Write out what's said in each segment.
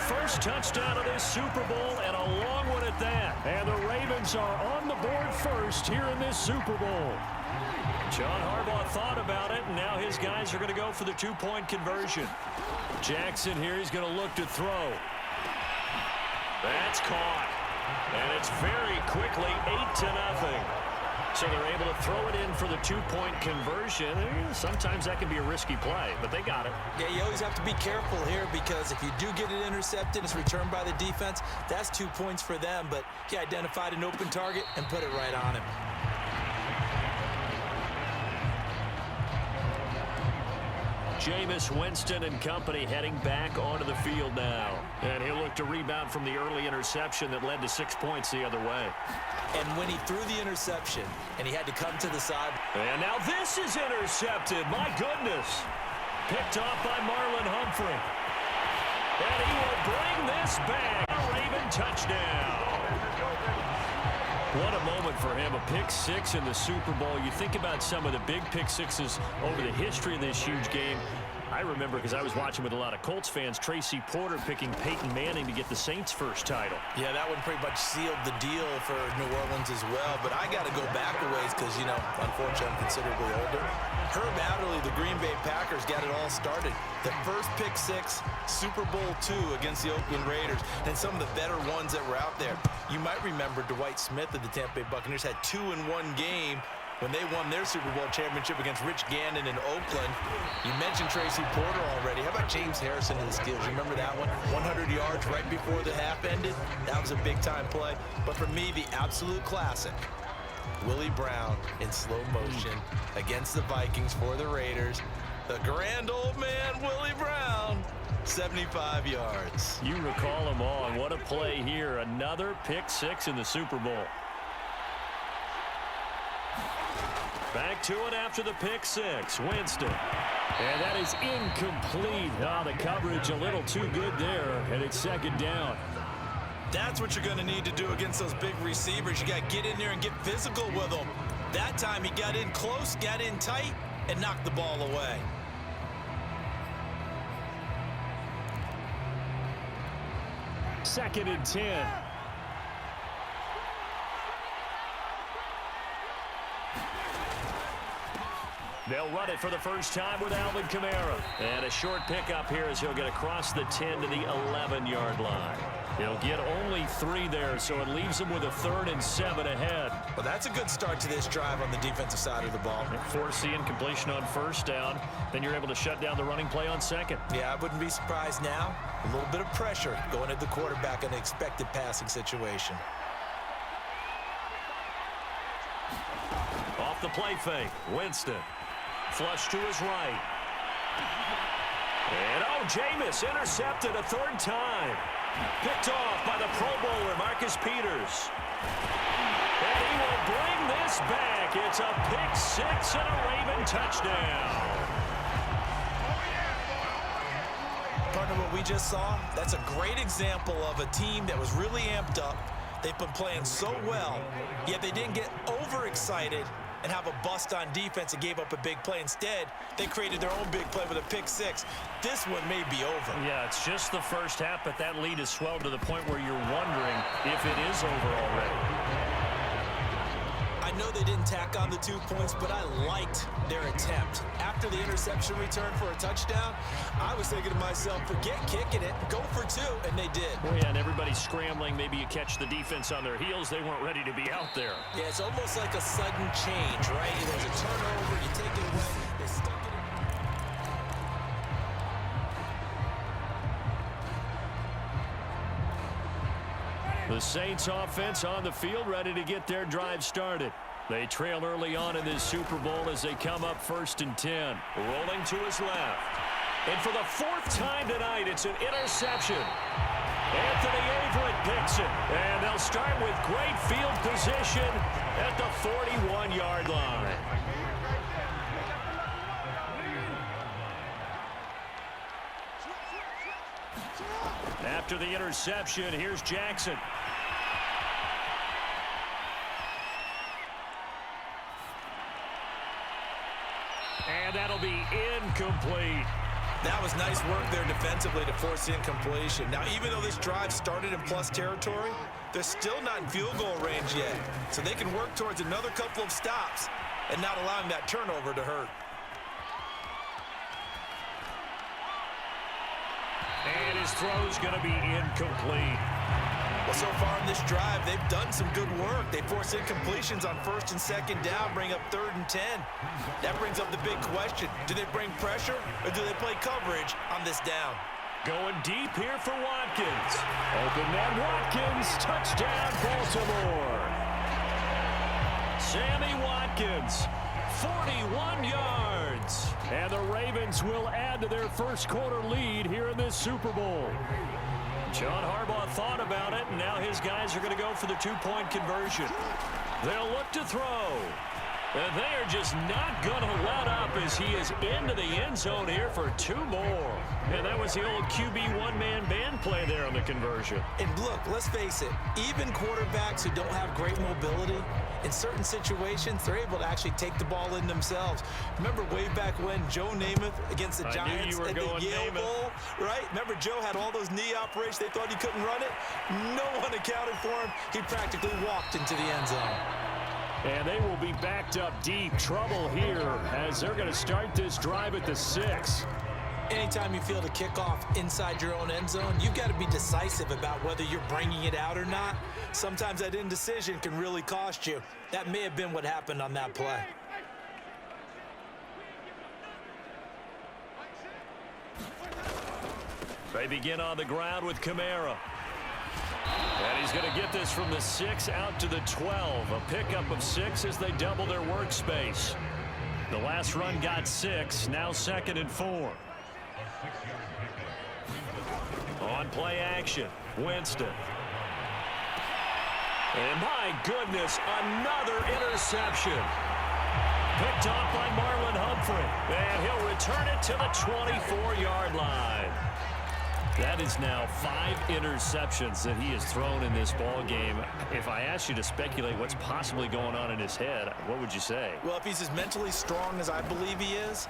first touchdown of this Super Bowl, and a long one at that. And the Ravens are on the board first here in this Super Bowl. John Harbaugh thought about it, and now his guys are going to go for the two-point conversion. Jackson here, he's going to look to throw. That's caught. And it's very quickly 8-0. So they're able to throw it in for the two-point conversion. Sometimes that can be a risky play, but they got it. Yeah, you always have to be careful here because if you do get it intercepted, it's returned by the defense. That's 2 points for them, but he identified an open target and put it right on him. Jameis Winston and company heading back onto the field now. And he'll look to rebound from the early interception that led to 6 points the other way. And when he threw the interception and he had to come to the side. And now this is intercepted. My goodness. Picked off by Marlon Humphrey. And he will bring this back. A Raven touchdown. What a moment for him, a pick six in the Super Bowl. You think about some of the big pick sixes over the history of this huge game. I remember, because I was watching with a lot of Colts fans, Tracy Porter picking Peyton Manning to get the Saints' first title. Yeah, that one pretty much sealed the deal for New Orleans as well. But I got to go back a ways because, you know, unfortunately I'm considerably older. Herb Adderley, the Green Bay Packers, got it all started. The first pick six, Super Bowl II against the Oakland Raiders, and some of the better ones that were out there. You might remember Dwight Smith of the Tampa Bay Buccaneers had 2 in one game when they won their Super Bowl championship against Rich Gannon in Oakland. You mentioned Tracy Porter already. How about James Harrison in the Steelers? You remember that one? 100 yards right before the half ended. That was a big-time play. But for me, the absolute classic, Willie Brown in slow motion against the Vikings for the Raiders. The grand old man, Willie Brown, 75 yards. You recall them all, and what a play here. Another pick six in the Super Bowl. Back to it after the pick six. Winston. And that is incomplete. The coverage a little too good there, and it's second down. That's what you're going to need to do against those big receivers. You got to get in there and get physical with them. That time he got in close, got in tight, and knocked the ball away. Second and 10. They'll run it for the first time with Alvin Kamara. And a short pickup here as he'll get across the 10 to the 11-yard line. He'll get only 3 there, so it leaves him with a 3rd and 7 ahead. Well, that's a good start to this drive on the defensive side of the ball. Forcing completion on first down. Then you're able to shut down the running play on second. Yeah, I wouldn't be surprised now. A little bit of pressure going at the quarterback in an expected passing situation. Off the play fake, Winston. Flush to his right. And Jameis intercepted a 3rd time. Picked off by the Pro Bowler, Marcus Peters. And he will bring this back. It's a pick six and a Raven touchdown. Partner, what we just saw, that's a great example of a team that was really amped up. They've been playing so well, yet they didn't get overexcited and have a bust on defense and gave up a big play. Instead, they created their own big play with a pick six. This one may be over. Yeah, it's just the first half, but that lead has swelled to the point where you're wondering if it is over already. I know they didn't tack on the 2 points, but I liked their attempt. After the interception return for a touchdown, I was thinking to myself, forget kicking it, go for 2, and they did. Well, yeah, and everybody's scrambling. Maybe you catch the defense on their heels. They weren't ready to be out there. Yeah, it's almost like a sudden change, right? There's a turnover, you take it away, they stuck it in. The Saints offense on the field, ready to get their drive started. They trail early on in this Super Bowl as they come up 1st and 10. Rolling to his left. And for the 4th time tonight, it's an interception. Anthony Averett picks it. And they'll start with great field position at the 41-yard line. After the interception, here's Jackson. And that'll be incomplete. That was nice work there defensively to force the incompletion. Now, even though this drive started in plus territory, they're still not in field goal range yet. So they can work towards another couple of stops and not allowing that turnover to hurt. And his throw's going to be incomplete. Well, so far in this drive, they've done some good work. They force incompletions on 1st and 2nd down, bring up 3rd and 10. That brings up the big question. Do they bring pressure or do they play coverage on this down? Going deep here for Watkins. Open man Watkins. Touchdown, Baltimore. Sammy Watkins, 41 yards. And the Ravens will add to their first quarter lead here in this Super Bowl. John Harbaugh thought about it, and now his guys are going to go for the two-point conversion. They'll look to throw. And they are just not going to let up as he is into the end zone here for 2 more. And that was the old QB one-man band play there on the conversion. And look, let's face it, even quarterbacks who don't have great mobility, in certain situations, they're able to actually take the ball in themselves. Remember way back when Joe Namath against the Giants at the Yale Bowl, right? Remember Joe had all those knee operations. They thought he couldn't run it. No one accounted for him. He practically walked into the end zone. And they will be backed up deep. Trouble here as they're going to start this drive at the 6. Anytime you feel the kickoff inside your own end zone, you've got to be decisive about whether you're bringing it out or not. Sometimes that indecision can really cost you. That may have been what happened on that play. They begin on the ground with Kamara. And he's going to get this from the 6 out to the 12. A pickup of 6 as they double their workspace. The last run got 6. Now 2nd and 4. On play action, Winston. And my goodness, another interception. Picked off by Marlon Humphrey. And he'll return it to the 24-yard line. That is now 5 interceptions that he has thrown in this ball game. If I asked you to speculate what's possibly going on in his head, what would you say? Well, if he's as mentally strong as I believe he is,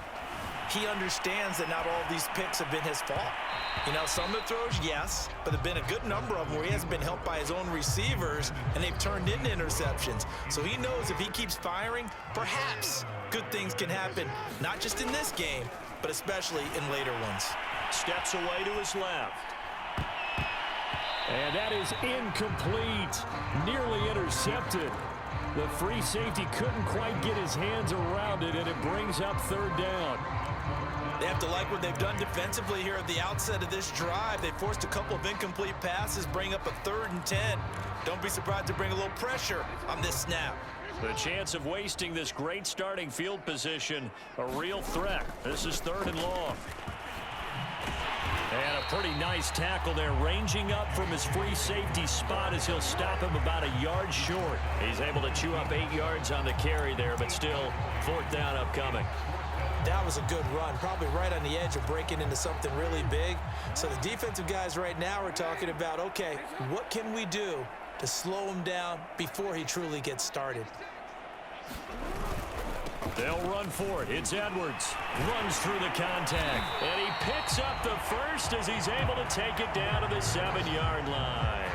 he understands that not all of these picks have been his fault. You know, some of the throws, yes, but there have been a good number of them where he hasn't been helped by his own receivers, and they've turned into interceptions. So he knows if he keeps firing, perhaps good things can happen, not just in this game, but especially in later ones. Steps away to his left. And that is incomplete. Nearly intercepted. The free safety couldn't quite get his hands around it, and it brings up 3rd down. They have to like what they've done defensively here at the outset of this drive. They forced a couple of incomplete passes, bring up a 3rd and 10. Don't be surprised to bring a little pressure on this snap. The chance of wasting this great starting field position, a real threat. This is 3rd and long. And a pretty nice tackle there, ranging up from his free safety spot as he'll stop him about a yard short. He's able to chew up 8 yards on the carry there, but still 4th down upcoming. That was a good run, probably right on the edge of breaking into something really big. So the defensive guys right now are talking about, okay, what can we do to slow him down before he truly gets started? They'll run for it. It's Edwards. Runs through the contact. And he picks up the first as he's able to take it down to the 7-yard line.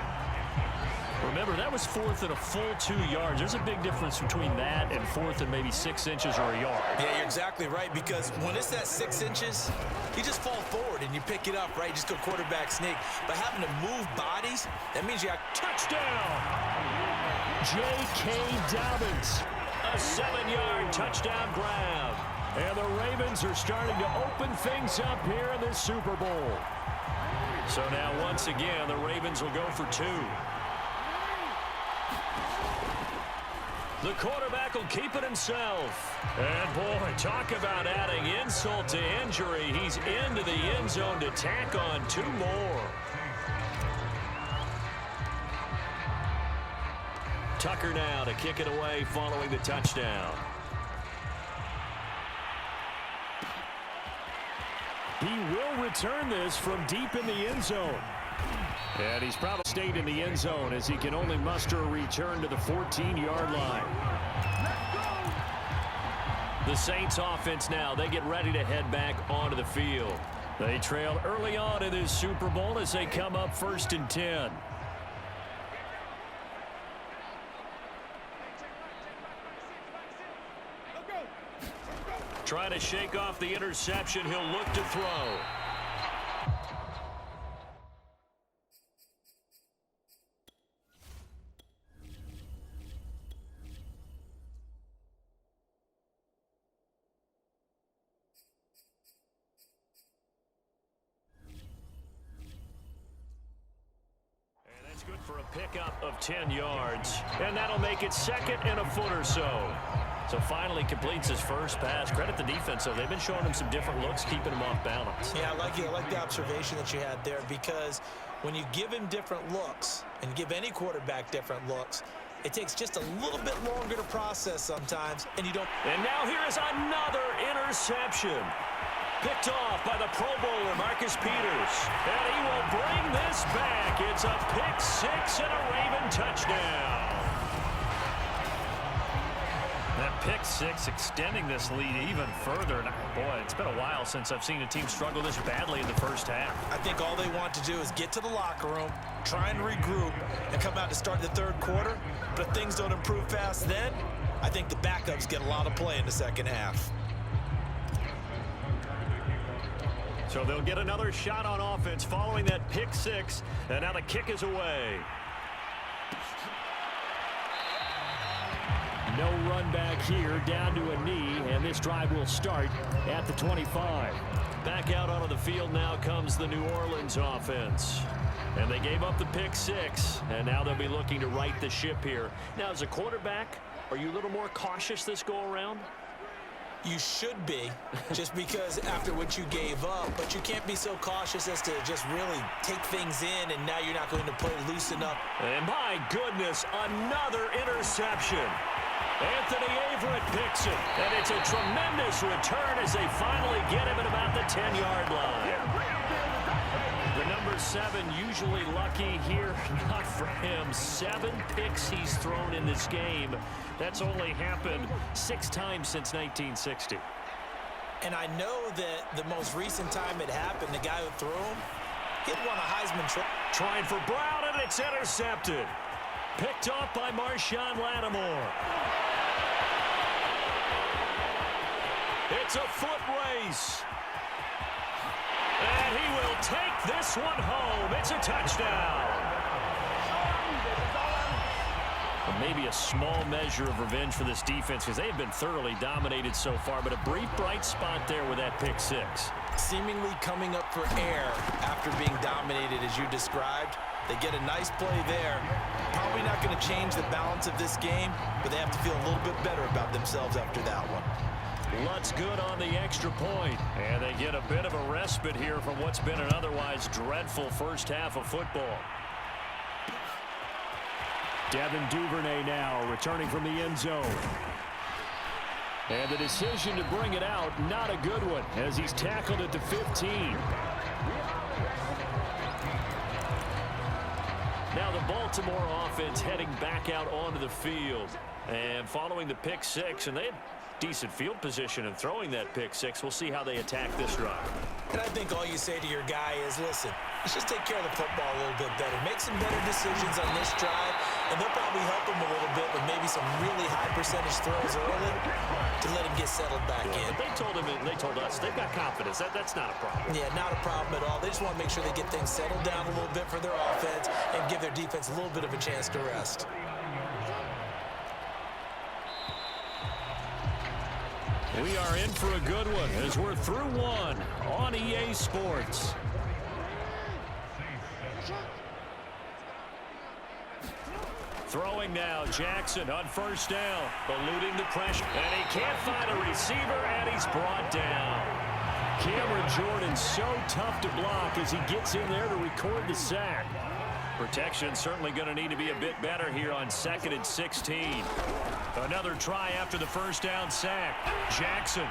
Remember, that was 4th and a full 2 yards. There's a big difference between that and 4th and maybe 6 inches or a yard. Yeah, you're exactly right, because when it's that 6 inches, you just fall forward and you pick it up, right? You just go quarterback sneak. But having to move bodies, that means you got touchdown. J.K. Dobbins. A 7-yard touchdown grab. And the Ravens are starting to open things up here in this Super Bowl. So now, once again, the Ravens will go for 2. The quarterback will keep it himself. And, boy, talk about adding insult to injury. He's into the end zone to tack on 2 more. Tucker now to kick it away following the touchdown. He will return this from deep in the end zone. And he's probably stayed in the end zone as he can only muster a return to the 14-yard line. The Saints offense now, they get ready to head back onto the field. They trail early on in this Super Bowl as they come up 1st and 10. Trying to shake off the interception. He'll look to throw. Good for a pickup of 10 yards, and that'll make it 2nd and a foot or so. So finally completes his first pass. Credit the defense, though. They've been showing him some different looks, keeping him off balance. Yeah, I like the observation that you had there, because when you give him different looks and give any quarterback different looks, it takes just a little bit longer to process sometimes, and you don't. And now here is another interception. Picked off by the Pro Bowler, Marcus Peters. And he will bring this back. It's a pick 6 and a Raven touchdown. That pick 6 extending this lead even further. And boy, it's been a while since I've seen a team struggle this badly in the first half. I think all they want to do is get to the locker room, try and regroup, and come out to start the 3rd quarter. But if things don't improve fast then, I think the backups get a lot of play in the 2nd half. So they'll get another shot on offense following that pick 6. And now the kick is away. No run back here, down to a knee, and this drive will start at the 25. Back out onto the field now comes the New Orleans offense. And they gave up the pick 6, and now they'll be looking to right the ship here. Now, as a quarterback, are you a little more cautious this go-around? You should be, just because after what you gave up, but you can't be so cautious as to just really take things in, and now you're not going to play loosen up. And my goodness, another interception. Anthony Averett picks it, and it's a tremendous return as they finally get him at about the 10-yard line. The number 7 usually lucky here, not for him. 7 picks he's thrown in this game. That's only happened 6 times since 1960. And I know that the most recent time it happened, the guy who threw him, he'd won a Heisman Trophy. Trying for Brown, and it's intercepted. Picked off by Marshawn Lattimore. It's a foot race. And he will take this one home. It's a touchdown. Well, maybe a small measure of revenge for this defense, because they've been thoroughly dominated so far, but a brief bright spot there with that pick 6. Seemingly coming up for air after being dominated as you described. They get a nice play there. Probably not going to change the balance of this game, but they have to feel a little bit better about themselves after that one. Lutz good on the extra point, and they get a bit of a respite here from what's been an otherwise dreadful first half of football. Devin Duvernay now returning from the end zone. And the decision to bring it out, not a good one, as he's tackled at the 15. Now the Baltimore offense heading back out onto the field. And following the pick 6, and they had decent field position and throwing that pick 6. We'll see how they attack this drive. And I think all you say to your guy is, listen, let's just take care of the football a little bit better. Make some better decisions on this drive, and they'll probably help him a little bit with maybe some really high percentage throws early to let him get settled back in. But they told us they've got confidence. That's not a problem. Yeah, not a problem at all. They just want to make sure they get things settled down a little bit for their offense and give their defense a little bit of a chance to rest. We are in for a good one as we're through one on EA Sports. Throwing now, Jackson on first down, eluding the pressure, and he can't find a receiver, and he's brought down. Cameron Jordan so tough to block as he gets in there to record the sack. Protection certainly going to need to be a bit better here on 2nd and 16. Another try after the first down sack. Jackson.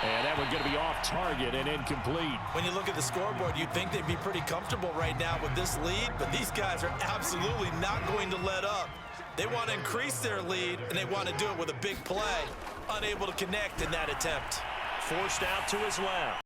And that one going to be off target and incomplete. When you look at the scoreboard, you'd think they'd be pretty comfortable right now with this lead, but these guys are absolutely not going to let up. They want to increase their lead, and they want to do it with a big play. Unable to connect in that attempt. Forced out to his left.